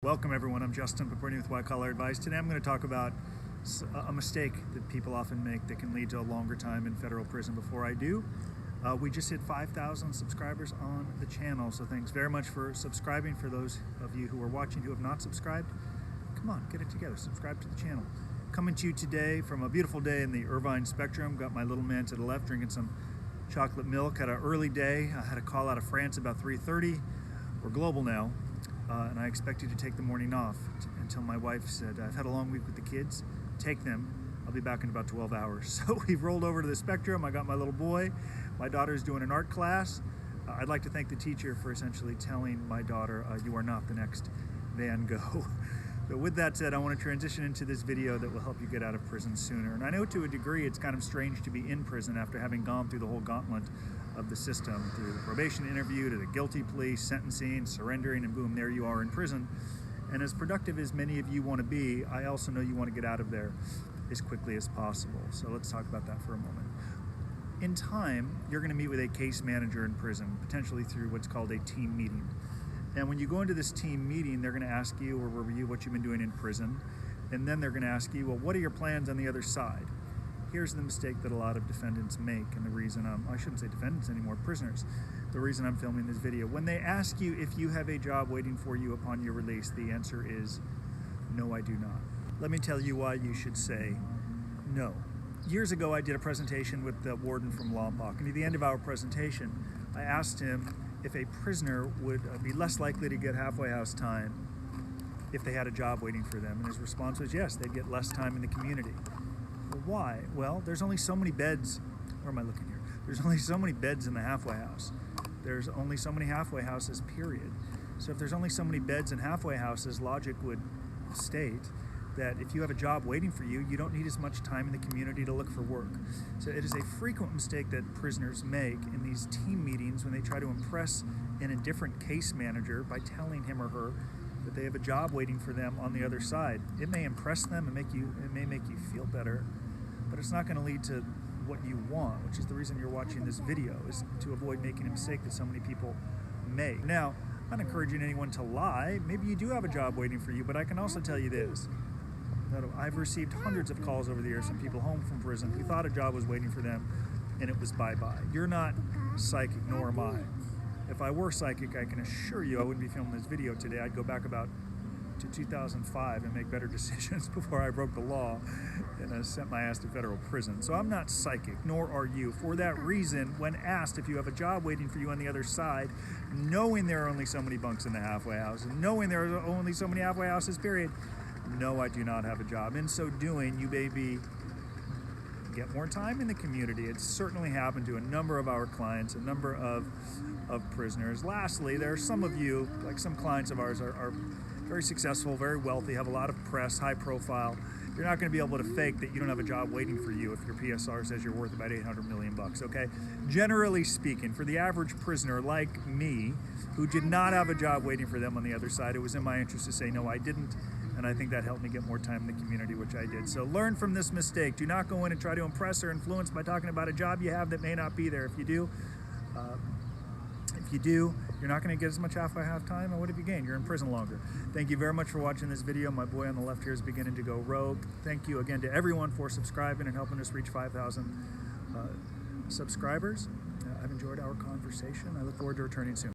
Welcome everyone, I'm Justin Paperny with White Collar Advice. Today I'm going to talk about a mistake that people often make that can lead to a longer time in federal prison. Before I do, we just hit 5,000 subscribers on the channel, so thanks very much for subscribing. For those of you who are watching who have not subscribed, come on, get it together, subscribe to the channel. Coming to you today from a beautiful day in the Irvine Spectrum. Got my little man to the left drinking some chocolate milk. Had an early day. I had a call out of France about 3:30. We're global now. And I expected to take the morning off until my wife said, I've had a long week with the kids, take them, I'll be back in about 12 hours. So we rolled over to the Spectrum. I got my little boy. My daughter's doing an art class. I'd like to thank the teacher for essentially telling my daughter, you are not the next Van Gogh. But with that said, I want to transition into this video that will help you get out of prison sooner. And I know to a degree it's kind of strange to be in prison after having gone through the whole gauntlet of the system, through the probation interview, to the guilty plea, sentencing, surrendering, and boom, there you are in prison. And as productive as many of you want to be, I also know you want to get out of there as quickly as possible. So let's talk about that for a moment. In time, you're going to meet with a case manager in prison, potentially through what's called a team meeting. And when you go into this team meeting, they're going to ask you or review what you've been doing in prison. And then they're going to ask you, well, what are your plans on the other side? Here's the mistake that a lot of defendants make, and the reason I shouldn't say defendants anymore, prisoners, the reason I'm filming this video. When they ask you if you have a job waiting for you upon your release, the answer is, no, I do not. Let me tell you why you should say no. Years ago, I did a presentation with the warden from Lompoc, and at the end of our presentation, I asked him if a prisoner would be less likely to get halfway house time if they had a job waiting for them. And his response was yes, they'd get less time in the community. Well, why? Well, there's only so many beds. Where am I looking here? There's only so many beds in the halfway house. There's only so many halfway houses, period. So if there's only so many beds in halfway houses, logic would state that if you have a job waiting for you, you don't need as much time in the community to look for work. So it is a frequent mistake that prisoners make in these team meetings when they try to impress an indifferent case manager by telling him or her that they have a job waiting for them on the other side. It may impress them and it may make you feel better, but it's not going to lead to what you want, which is the reason you're watching this video, is to avoid making a mistake that so many people make. Now, I'm not encouraging anyone to lie. Maybe you do have a job waiting for you, but I can also tell you this. I've received hundreds of calls over the years from people home from prison who thought a job was waiting for them and it was bye-bye. You're not psychic, nor am I. If I were psychic, I can assure you I wouldn't be filming this video today. I'd go back about to 2005 and make better decisions before I broke the law and sent my ass to federal prison. So I'm not psychic, nor are you. For that reason, when asked if you have a job waiting for you on the other side, knowing there are only so many bunks in the halfway house, and knowing there are only so many halfway houses, period, no, I do not have a job. In so doing, you maybe get more time in the community. It's certainly happened to a number of our clients, a number of prisoners. Lastly, there are some of you, like some clients of ours, are very successful, very wealthy, have a lot of press, high profile. You're not going to be able to fake that you don't have a job waiting for you if your PSR says you're worth about $800 million, okay? Generally speaking, for the average prisoner like me, who did not have a job waiting for them on the other side, it was in my interest to say, no, I didn't. And I think that helped me get more time in the community, which I did. So learn from this mistake. Do not go in and try to impress or influence by talking about a job you have that may not be there. If you do, you're not going to get as much halfway house time, and what have you gained? You're in prison longer. Thank you very much for watching this video. My boy on the left here is beginning to go rogue. Thank you again to everyone for subscribing and helping us reach 5,000 subscribers. I've enjoyed our conversation. I look forward to returning soon.